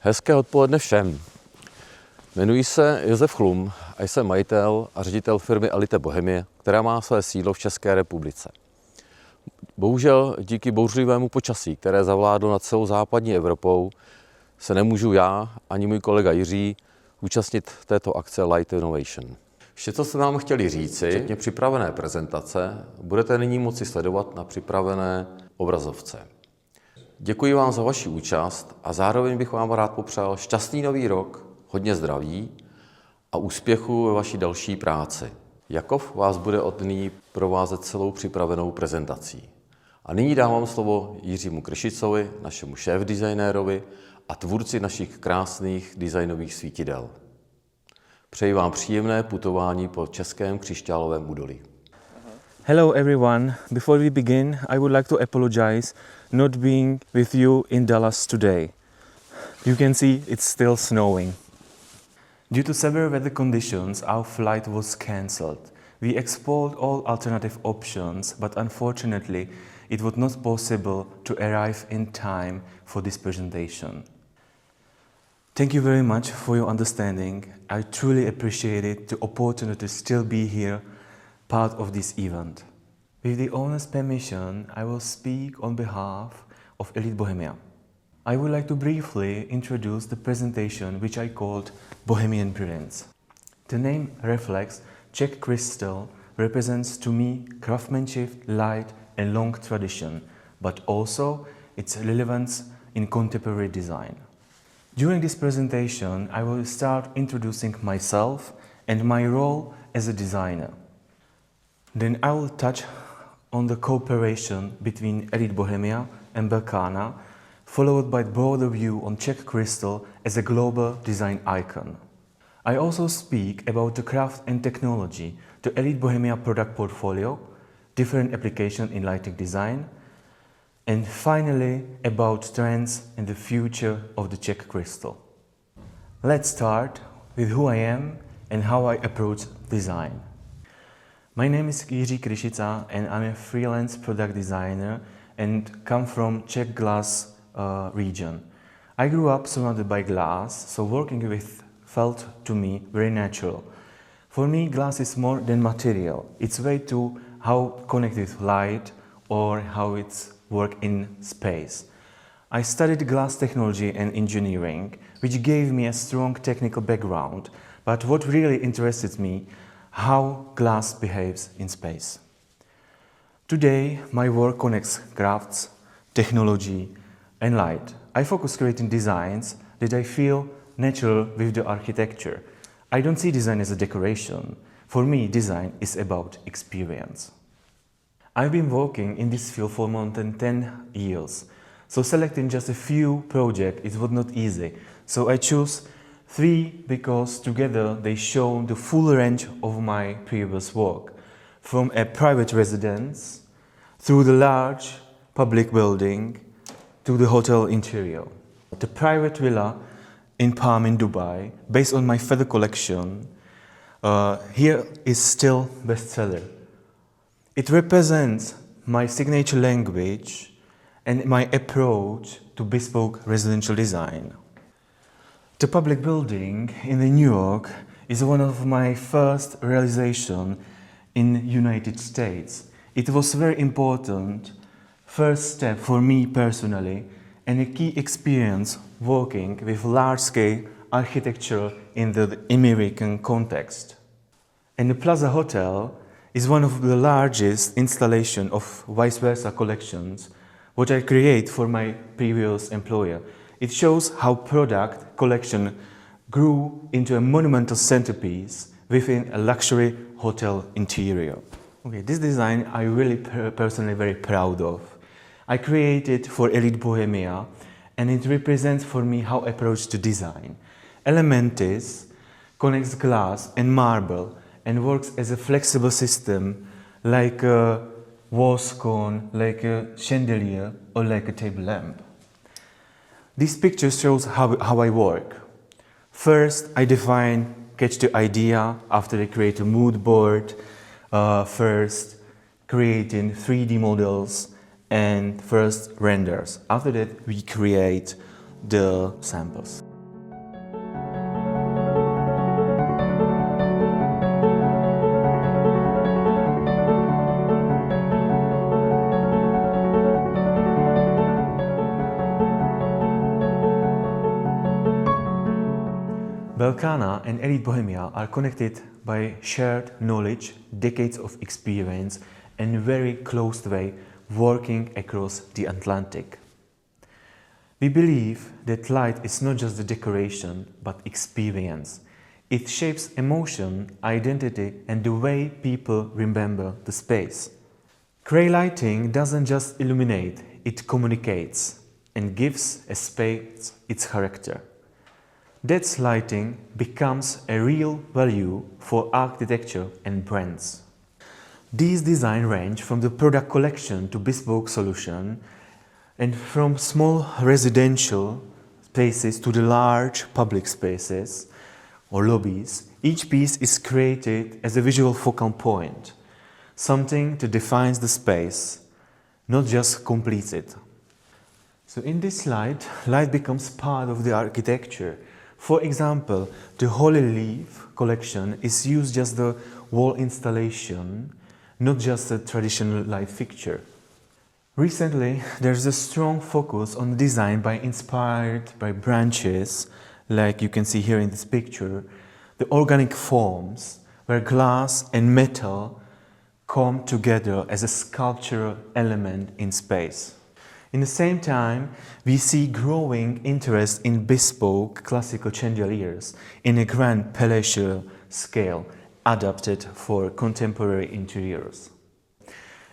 Hezké odpoledne všem. Jmenuji se Josef Chlum a jsem majitel a ředitel firmy Elite Bohemie, která má své sídlo v České republice. Bohužel díky bouřlivému počasí, které zavládlo nad celou západní Evropou, se nemůžu já ani můj kolega Jiří účastnit této akce Lightovation. Vše, co jsme vám chtěli říci, včetně připravené prezentace, budete nyní moci sledovat na připravené obrazovce. Děkuji vám za vaši účast a zároveň bych vám rád popřál šťastný nový rok, hodně zdraví a úspěchu ve vaší další práci. Jakov vás bude od nyní provázet celou připravenou prezentací. A nyní dávám slovo Jiřímu Křižicovi, našemu šéfdesignérovi a tvůrci našich krásných designových svítidel. Přeji vám příjemné putování po českém křišťálovém údolí. Hello everyone. Before we begin, I would like to apologize not being with you in Dallas today. You can see it's still snowing. Due to severe weather conditions, our flight was cancelled. We explored all alternative options, but unfortunately, it was not possible to arrive in time for this presentation. Thank you very much for your understanding. I truly appreciate it, the opportunity to still be here, part of this event. With the owner's permission, I will speak on behalf of Elite Bohemia. I would like to briefly introduce the presentation which I called Bohemian Brilliance. The name reflects Czech crystal, represents to me craftsmanship, light and long tradition, but also its relevance in contemporary design. During this presentation, I will start introducing myself and my role as a designer. Then I will touch on the cooperation between Elite Bohemia and Belkana, followed by a broader view on Czech crystal as a global design icon. I also speak about the craft and technology, the Elite Bohemia product portfolio, different applications in lighting design, and finally about trends and the future of the Czech crystal. Let's start with who I am and how I approach design. My name is Jiří Křižica and I'm a freelance product designer and come from Czech glass region. I grew up surrounded by glass, so working with felt to me very natural. For me, glass is more than material. It's a way to how connect with light or how it's work in space. I studied glass technology and engineering, which gave me a strong technical background, but what really interested me, how glass behaves in space. Today, my work connects crafts, technology, and light. I focus creating designs that I feel natural with the architecture. I don't see design as a decoration. For me, design is about experience. I've been working in this field for more than 10 years, so selecting just a few projects it was not easy. So I chose 3 because together they show the full range of my previous work, from a private residence, through the large public building, to the hotel interior. The private villa in Palm in Dubai, based on my feather collection, here is still bestseller. It represents my signature language and my approach to bespoke residential design. The public building in New York is one of my first realization in United States. It was very important first step for me personally and a key experience working with large-scale architecture in the American context. And the Plaza Hotel is one of the largest installation of vice versa collections what I create for my previous employer. It shows how product collection grew into a monumental centerpiece within a luxury hotel interior. Okay, this design I'm really personally very proud of. I created for Elite Bohemia and it represents for me how I approach to design. Elementis connects glass and marble and works as a flexible system like a wall cone, like a chandelier or like a table lamp. This picture shows how I work. First, I define, catch the idea, after I create a mood board, first creating 3D models and first renders. After that, we create the samples. Balkana and Elite Bohemia are connected by shared knowledge, decades of experience, and very close way working across the Atlantic. We believe that light is not just a decoration, but experience. It shapes emotion, identity, and the way people remember the space. Grey lighting doesn't just illuminate, it communicates and gives a space its character. That lighting becomes a real value for architecture and brands. These designs range from the product collection to bespoke solution, and from small residential spaces to the large public spaces or lobbies. Each piece is created as a visual focal point, something that defines the space, not just completes it. So in this slide, light becomes part of the architecture. For example, the Holy Leaf collection is used as the wall installation, not just a traditional light fixture. Recently, there's a strong focus on design inspired by branches, like you can see here in this picture, the organic forms, where glass and metal come together as a sculptural element in space. In the same time, we see growing interest in bespoke classical chandeliers in a grand palatial scale, adapted for contemporary interiors.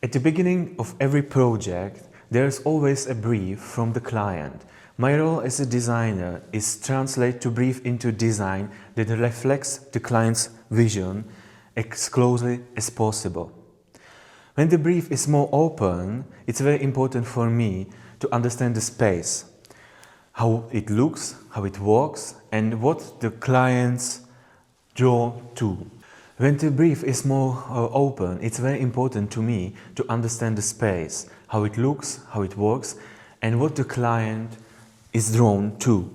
At the beginning of every project, there's always a brief from the client. My role as a designer is to translate the brief into design that reflects the client's vision as closely as possible. When the brief is more open, it's very important for me to understand the space, how it looks, how it works, and what the clients draw to. When the brief is more open, it's very important to me to understand the space, how it looks, how it works, and what the client is drawn to.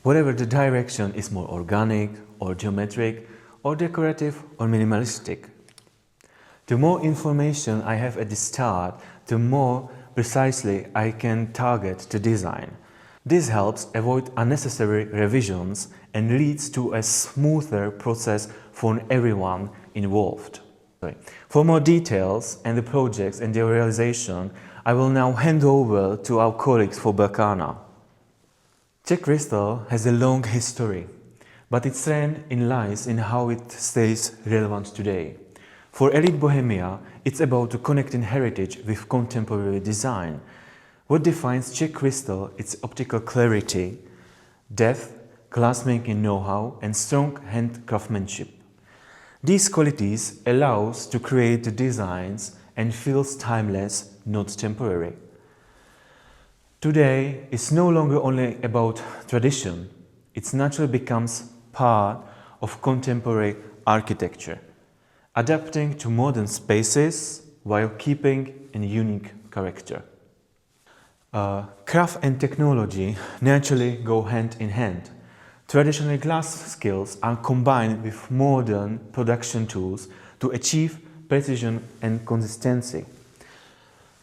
Whatever the direction is more organic or geometric or decorative or minimalistic. The more information I have at the start, the more precisely I can target the design. This helps avoid unnecessary revisions and leads to a smoother process for everyone involved. For more details and the projects and their realization, I will now hand over to our colleagues for Balkana. Czech crystal has a long history, but its strength lies in how it stays relevant today. For Elite Bohemia, it's about connecting heritage with contemporary design. What defines Czech crystal is its optical clarity, depth, glassmaking know-how, and strong hand craftsmanship. These qualities allow us to create the designs and feels timeless, not temporary. Today, it's no longer only about tradition. It naturally becomes part of contemporary architecture, adapting to modern spaces while keeping a unique character. Craft and technology naturally go hand in hand. Traditional glass skills are combined with modern production tools to achieve precision and consistency.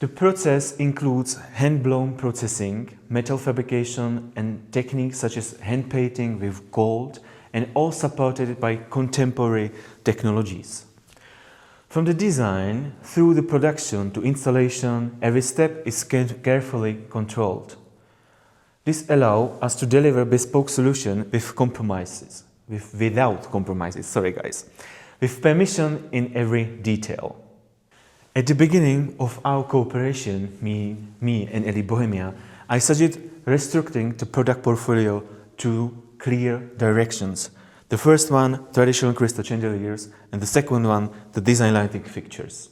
The process includes hand-blown processing, metal fabrication, and techniques such as hand painting with gold, and all supported by contemporary technologies. From the design through the production to installation, every step is carefully controlled. This allows us to deliver bespoke solutions without compromises, with permission in every detail. At the beginning of our cooperation, me and Elite Bohemia, I suggested restricting the product portfolio to clear directions. The first one, traditional crystal chandeliers, and the second one, the design lighting fixtures.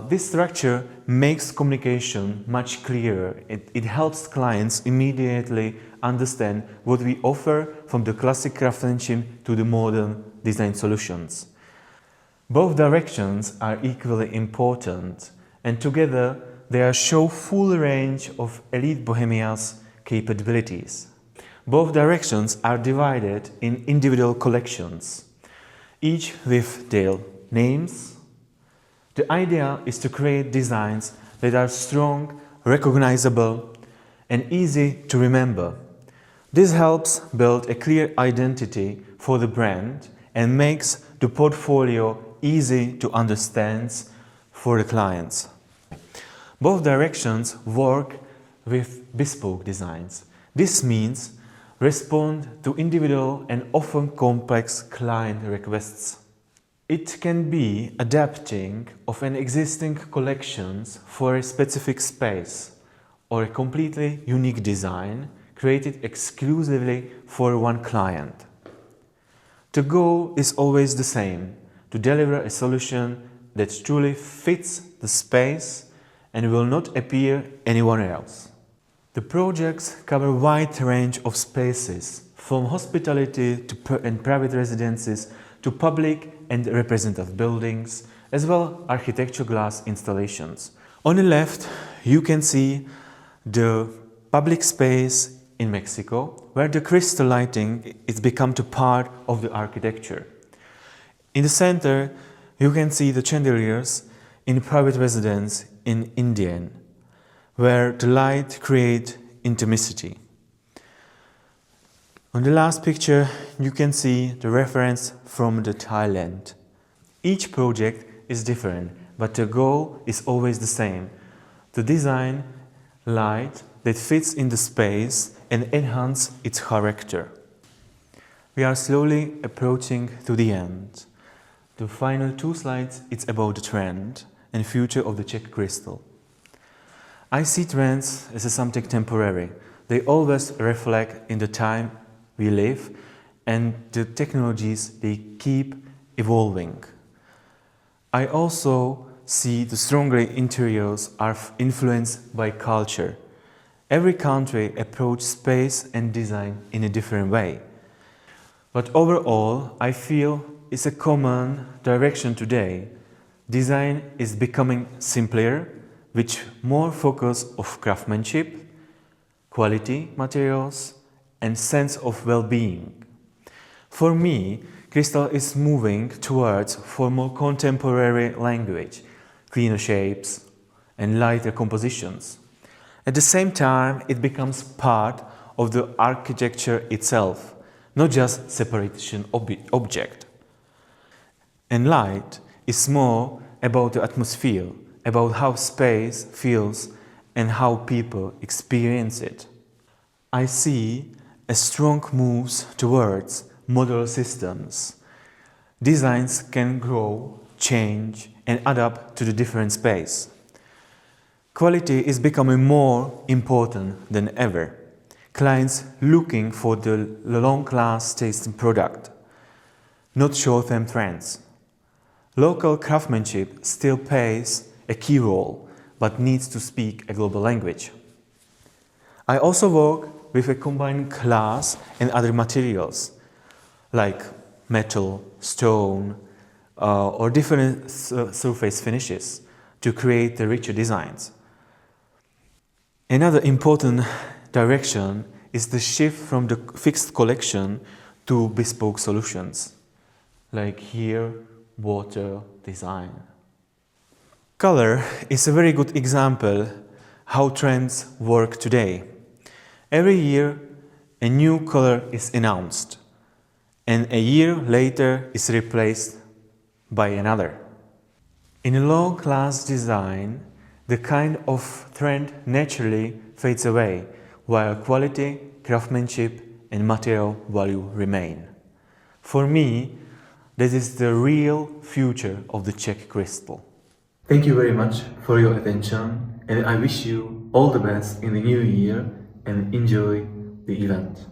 This structure makes communication much clearer. It helps clients immediately understand what we offer, from the classic craftsmanship to the modern design solutions. Both directions are equally important, and together they show full range of Elite Bohemia's capabilities. Both directions are divided in individual collections, each with their names. The idea is to create designs that are strong, recognizable, and easy to remember. This helps build a clear identity for the brand and makes the portfolio easy to understand for the clients. Both directions work with bespoke designs. This means respond to individual and often complex client requests. It can be adapting of an existing collections for a specific space or a completely unique design created exclusively for one client. The goal is always the same, to deliver a solution that truly fits the space and will not appear anywhere else. The projects cover a wide range of spaces, from hospitality and private residences to public and representative buildings, as well as architectural glass installations. On the left, you can see the public space in Mexico, where the crystal lighting is become a part of the architecture. In the center, you can see the chandeliers in private residence in India, where the light creates intimacy. On the last picture, you can see the reference from the Thailand. Each project is different, but the goal is always the same: to design light that fits in the space and enhance its character. We are slowly approaching to the end. The final 2 slides, it's about the trend and future of the Czech crystal. I see trends as something temporary. They always reflect in the time we live, and the technologies, they keep evolving. I also see the stronger interiors are influenced by culture. Every country approaches space and design in a different way. But overall, I feel it's a common direction today. Design is becoming simpler, with more focus of craftsmanship, quality materials, and sense of well-being. For me, crystal is moving towards for more contemporary language, cleaner shapes, and lighter compositions. At the same time, it becomes part of the architecture itself, not just separation object. And light is more about the atmosphere, about how space feels and how people experience it. I see a strong move towards modular systems. Designs can grow, change, and adapt to the different space. Quality is becoming more important than ever. Clients looking for the long-lasting product, not short-term trends. Local craftsmanship still plays a key role, but needs to speak a global language. I also work with a combined glass and other materials, like metal, stone, or different surface finishes to create the richer designs. Another important direction is the shift from the fixed collection to bespoke solutions, like here, water design. Color is a very good example how trends work today. Every year, a new color is announced, and a year later is replaced by another. In a low-class design, the kind of trend naturally fades away, while quality, craftsmanship, and material value remain. For me, this is the real future of the Czech crystal. Thank you very much for your attention, and I wish you all the best in the new year and enjoy the event.